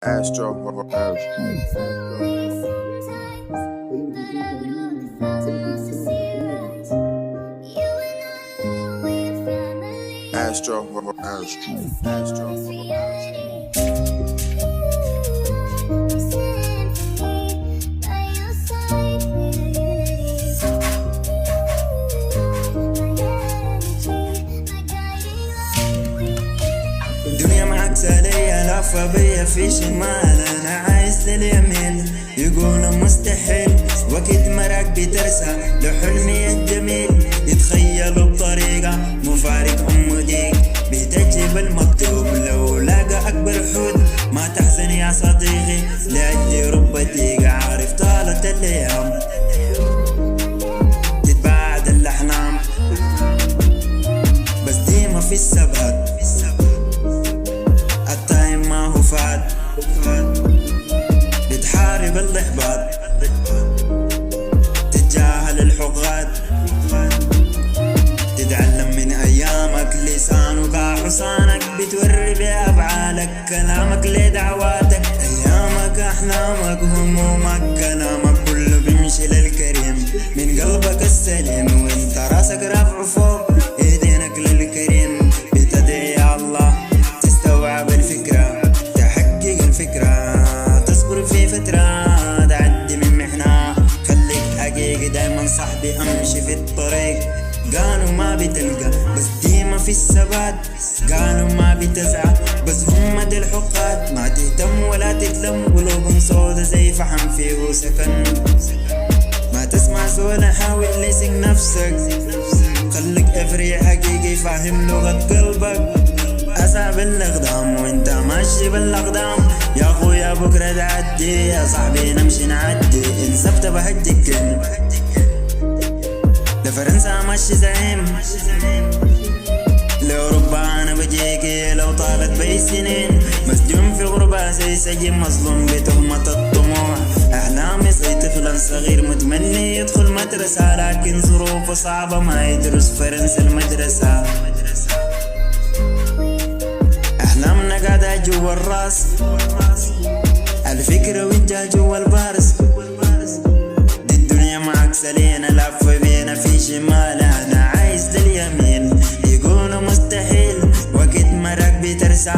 Astro. دنيا معاكسة ليا لفة بيا في شمال، انا عايز لليمين يقولوا مستحيل، وقت مرق بترسى لحلمي الجميل، يتخيلوا بطريقة مفارق ديك بتجيب المكتوب لو لاقى اكبر حود. ما تحزن يا صديقي لأجلي ربتيك، عارف طالت الايام تتباعد الاحلام، بس ديما في الثبات التايم ما هو فات، بتحارب الاحباط تتجاهل الحقاد، تتعلم من ايامك لسانك حصانك، بتوري بافعالك كلامك لدعواتك، ايامك احلامك همومك كلامك كله بيمشي للكريم من قلبك السليم، وانت راسك رافعه فوق ايدينك للكريم، بتدعي يا الله تستوعب الفكرة تحقق الفكرة، تصبر في فترة تعدي من محنة، خليك حقيقي دايما صاحبي امشي في الطريق، قالوا ما بتلقى بس ديما في الثبات، قالوا ما بتزعل بس هم دي الحقات، ما تهتم ولا تتلم قلوبهم سودا زي فحم فيه سكن، ما تسمع ولا حاول لسق نفسك، خليك افري حقيقي فاهم لغة قلبك، اسعى بالاقدام وانت ماشي بالاقدام، يا اخويا بكرة تعدي يا صاحبي نمشي نعدي، ان سبت بهجك لفرنسا ماشي زعيم، لأوروبا أنا بجيكي لو طالت بي سنين، مسجون في غربة زي سجين مظلوم بتهمة الطموح، أحلامي زي طفل صغير متمني يدخل مدرسة، لكن ظروفه صعبة ما يدرس فرنسا المدرسة، أحلامنا قاعدة جوا الراس، الفكرة وجهة جوا البارس، دي الدنيا معاك سلينا لفة بينا في شمال، أنا عايز لليمين يقولوا مستحيل، وقت مرق بترسى